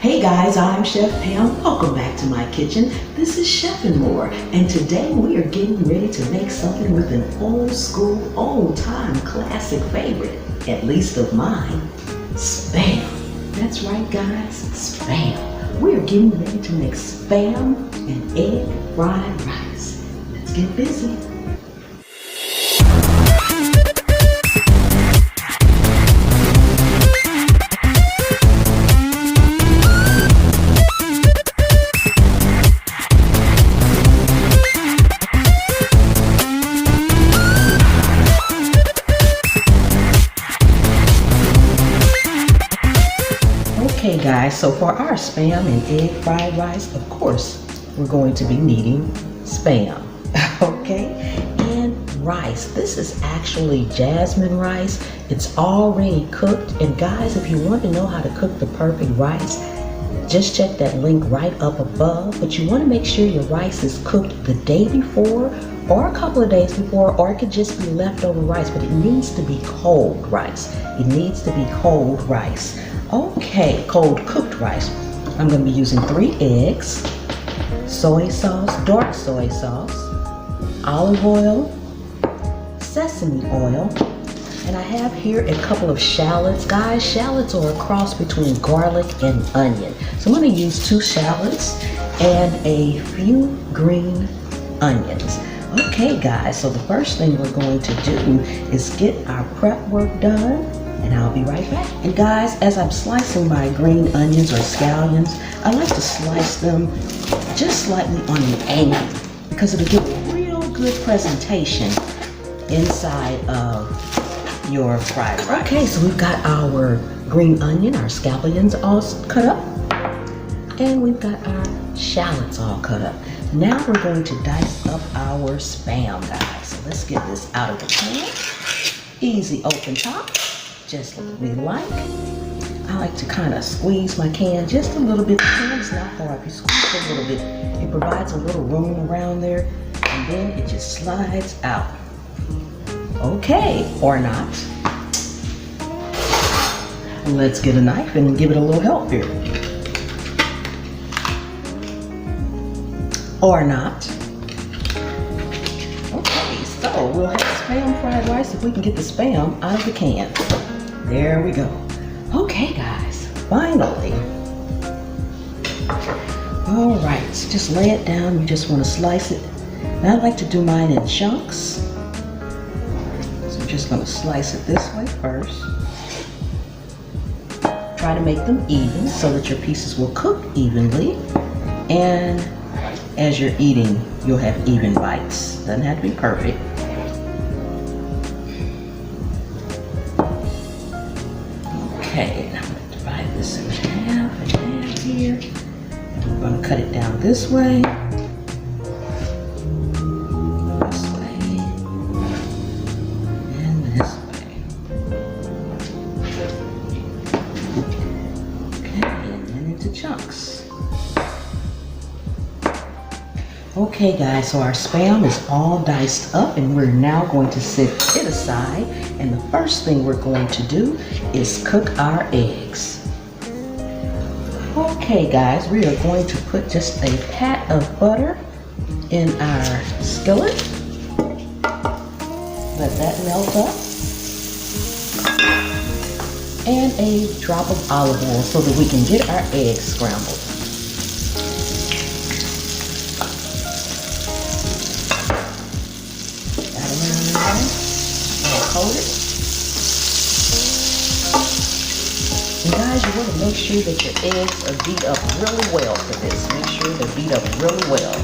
Hey guys, I'm Chef Pam. Welcome back to my kitchen. This is Chef and More, and today we are getting ready to make something with an old school, old time classic favorite, at least of mine, Spam. That's right guys, Spam. We are getting ready to make Spam and egg fried rice. Let's get busy. Okay guys, so for our Spam and egg fried rice, of course, we're going to be needing Spam, okay? And rice. This is actually jasmine rice. It's already cooked. And guys, if you want to know how to cook the perfect rice, just check that link right up above. But you want to make sure your rice is cooked the day before or a couple of days before, or it could just be leftover rice, but it needs to be cold rice. It needs to be cold rice. Okay, cold cooked rice. I'm going to be using 3 eggs, soy sauce, dark soy sauce, olive oil, sesame oil, and I have here a couple of shallots. Guys, shallots are a cross between garlic and onion. So I'm going to use 2 shallots and a few green onions. Okay guys, so the first thing we're going to do is get our prep work done, and I'll be right back. And guys, as I'm slicing my green onions or scallions, I like to slice them just slightly on an angle because it'll give a real good presentation inside of your fried rice. Okay, so we've got our green onion, our scallions all cut up, and we've got our shallots all cut up. Now we're going to dice up our Spam, guys. So let's get this out of the pan. Easy open top, just like we like. I like to kind of squeeze my can just a little bit. The can is not far. If you squeeze it a little bit, it provides a little room around there, and then it just slides out. Okay, or not. Let's get a knife and give it a little help here. Or not. Okay, so we'll have Spam fried rice if we can get the Spam out of the can. There we go. Okay guys, finally. All right, just lay it down. You just want to slice it. Now I like to do mine in chunks. So I'm just going to slice it this way first. Try to make them even so that your pieces will cook evenly. And as you're eating, you'll have even bites. Doesn't have to be perfect. Okay, now I'm going to divide this in half here. And we're going to cut it down this way, and this way. Okay, and then into chunks. Okay guys, so our Spam is all diced up, and we're now going to set it aside. And the first thing we're going to do is cook our eggs. Okay guys, we are going to put just a pat of butter in our skillet. Let that melt up. And a drop of olive oil so that we can get our eggs scrambled. And guys, you want to make sure that your eggs are beat up really well for this. Make sure they're beat up really well.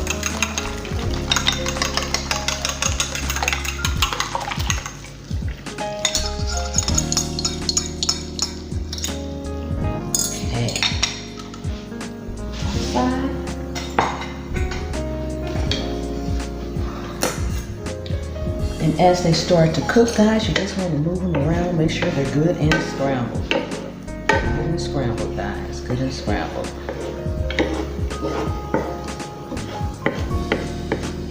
Okay. Side. And as they start to cook, guys, you just want to move them around, make sure they're good and scrambled. Good and scrambled, guys. Good and scrambled.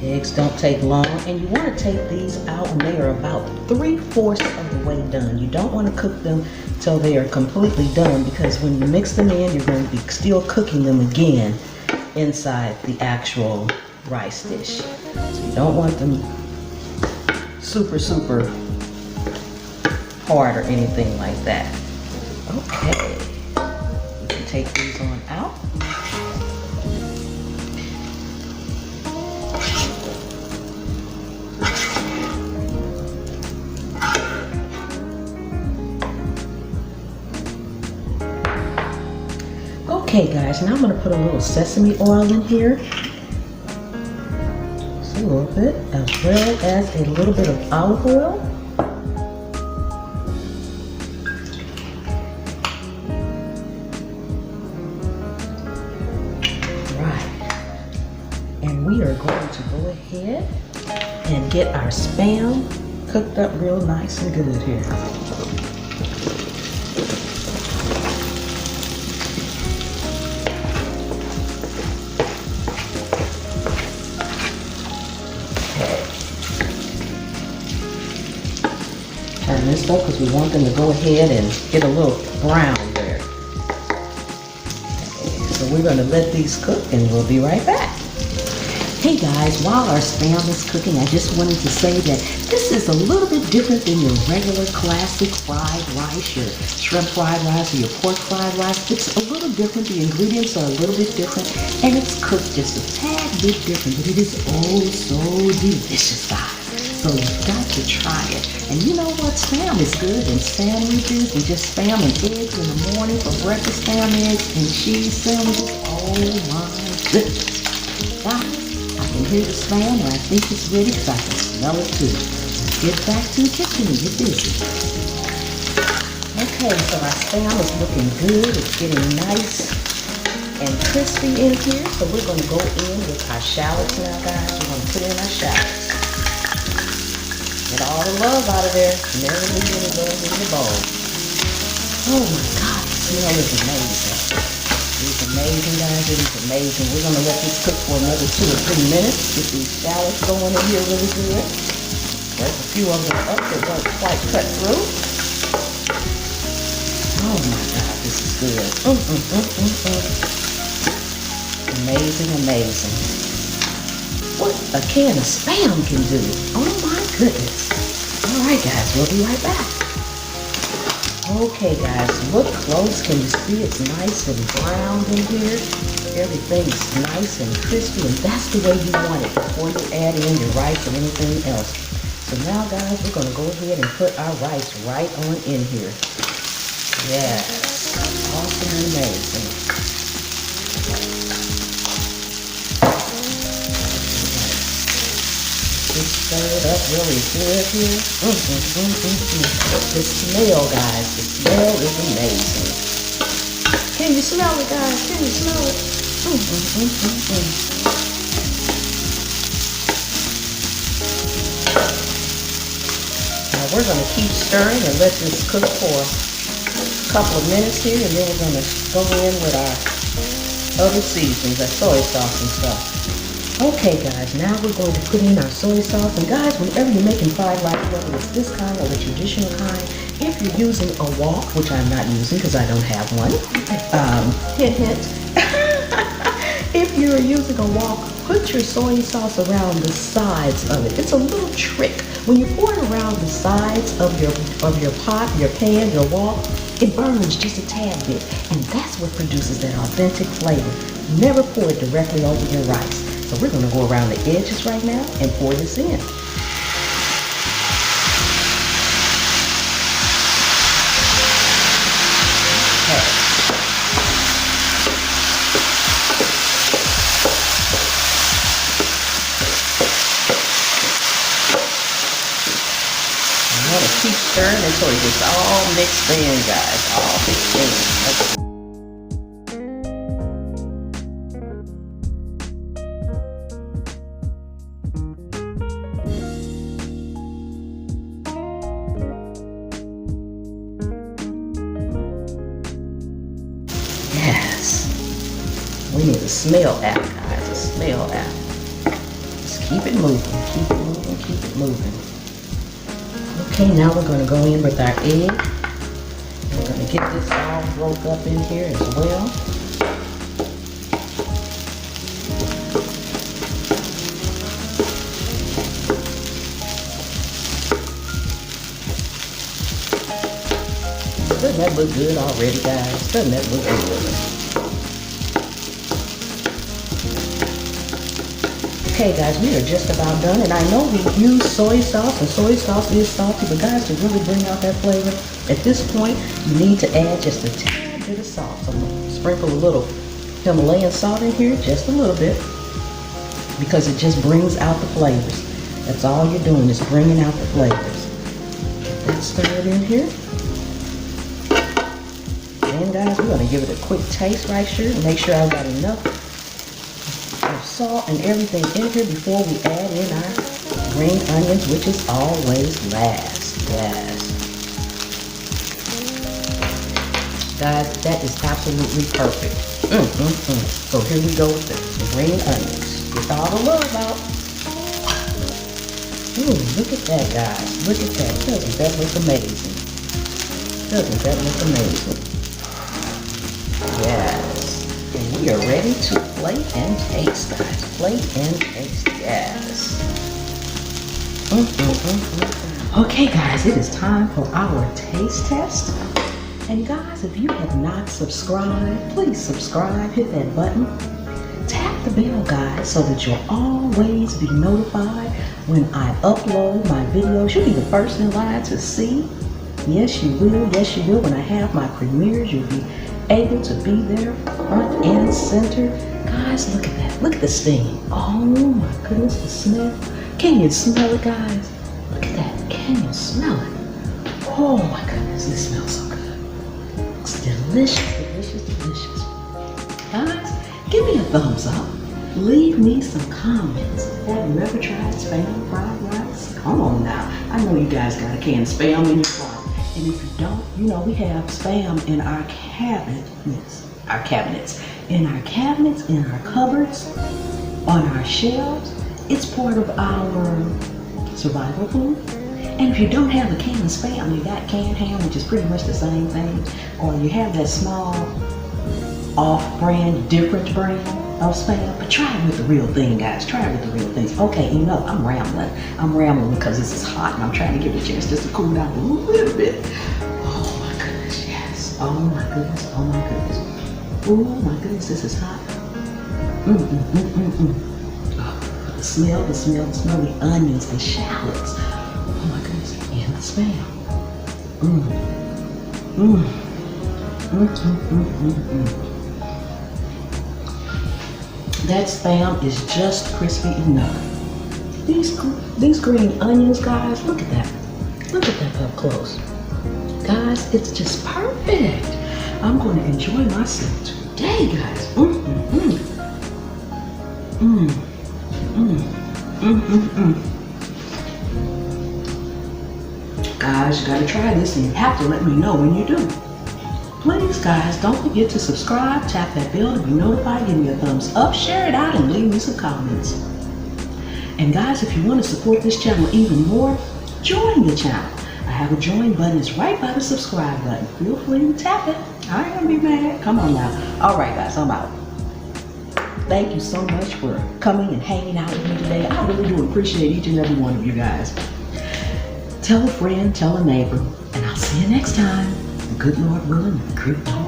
Eggs don't take long, and you want to take these out when they are about 3/4 of the way done. You don't want to cook them till they are completely done, because when you mix them in, you're going to be still cooking them again inside the actual rice dish. So you don't want them super hard or anything like that. Okay, you can take these on out. Okay guys, now I'm going to put a little sesame oil in here. Just a little bit, as well as a little bit of olive oil. And we are going to go ahead and get our Spam cooked up real nice and good here. Okay. Turn this up because we want them to go ahead and get a little brown there. Okay. So we're going to let these cook and we'll be right back. Hey guys, while our Spam is cooking, I just wanted to say that this is a little bit different than your regular classic fried rice, your shrimp fried rice or your pork fried rice. It's a little different, the ingredients are a little bit different, and it's cooked just a tad bit different, but it is oh so delicious, guys. So you've got to try it. And you know what? Spam is good in sandwiches and just Spam and eggs in the morning for breakfast, Spam, eggs, and cheese sandwiches. Oh my goodness. Guys, I can hear the Spam and I think it's ready because I can smell it too. Let's get back to the kitchen and get busy. Okay, so our Spam is looking good. It's getting nice and crispy in here. So we're going to go in with our shallots now, guys. We're going to put in our shallots. Get all the love out of there. Never leave any love in the bowl. Oh my God, the smell is amazing. It's amazing, guys. It is amazing. We're going to let this cook for another 2 or 3 minutes. Get these shallots going in here really good. There's a few of them up that don't quite cut through. Oh my God, this is good. Amazing, amazing. What a can of Spam can do. Oh my goodness. All right, guys, we'll be right back. Okay guys, look close. Can you see it's nice and browned in here? Everything's nice and crispy, and that's the way you want it before you add in your rice or anything else. So now guys, we're going to go ahead and put our rice right on in here. Yes, awesome and amazing. Just stir it up really good here. The smell, guys, the smell is amazing. Can you smell it, guys? Can you smell it? Now we're going to keep stirring and let this cook for a couple of minutes here, and then we're going to go in with our other seasonings, our soy sauce and stuff. Okay guys, now we're going to put in our soy sauce. And guys, whenever you're making fried rice, whether it's this kind or the traditional kind, if you're using a wok, which I'm not using because I don't have one, hint hint, if you're using a wok, put your soy sauce around the sides of it. It's a little trick. When you pour it around the sides of your pot, your pan, your wok, it burns just a tad bit, and that's what produces that authentic flavor. Never pour it directly over your rice. So we're going to go around the edges right now and pour this in. Okay. I'm going to keep stirring until it gets all mixed in, guys. All mixed in. Okay. We need a smell app, guys, a smell app. Just keep it moving, keep it moving, keep it moving. Okay, now we're going to go in with our egg. We're gonna get this all broke up in here as well. Doesn't that look good already, guys? Doesn't that look good? Okay, guys, we are just about done, and I know we use soy sauce, and soy sauce is salty, but guys, to really bring out that flavor, at this point, you need to add just a tad bit of salt. So I'm gonna sprinkle a little Himalayan salt in here, just a little bit, because it just brings out the flavors. That's all you're doing, is bringing out the flavors. Get that stirred in here. And guys, we're gonna give it a quick taste right here and make sure I've got enough of salt and everything in here before we add in our green onions, which is always last. Yes. Guys, that is absolutely perfect. So here we go with the green onions. Get all the love out. Look at that, guys. Look at that. Doesn't that look amazing? Doesn't that look amazing? Yes. And we are ready to plate and taste, guys. Plate and taste. Yes. Okay, guys, it is time for our taste test. And guys, if you have not subscribed, please subscribe, hit that button. Tap the bell, guys, so that you'll always be notified when I upload my videos. You'll be the first in line to see. Yes, you will. Yes, you will. When I have my premieres, you'll be able to be there front and center. Guys, look at that. Look at the steam. Oh my goodness, the smell. Can you smell it, guys? Look at that. Can you smell it? Oh my goodness, it smells so good. It's delicious, delicious, delicious. Guys, give me a thumbs up. Leave me some comments. Have you ever tried Spam fried rice? Come on now. I know you guys got a can of Spam in your fry. And if you don't, you know, we have Spam in our cabinets, in our cupboards, on our shelves. It's part of our survival food. And if you don't have a can of Spam, you got canned ham, which is pretty much the same thing, or you have that small off-brand, different brand of Spam, but try it with the real thing, guys. Try it with the real things. Okay, enough. I'm rambling. I'm rambling because this is hot and I'm trying to give it a chance just to cool down a little bit. Oh my goodness, yes. Oh my goodness. Oh my goodness. Oh my goodness, this is hot. Oh, the smell, the onions, the shallots. Oh my goodness, and the Spam. That Spam is just crispy enough. These green onions, guys, look at that. Look at that up close. Guys, it's just perfect. I'm going to enjoy myself today, guys. Guys, you gotta try this and you have to let me know when you do. Please, guys, don't forget to subscribe, tap that bell to be notified, give me a thumbs up, share it out, and leave me some comments. And guys, if you want to support this channel even more, join the channel. I have a join button. It's right by the subscribe button. Feel free to tap it. I ain't gonna be mad. Come on now. All right, guys, I'm out. Thank you so much for coming and hanging out with me today. I really do appreciate each and every one of you guys. Tell a friend, tell a neighbor, and I'll see you next time. The good Lord willing, and the creek don't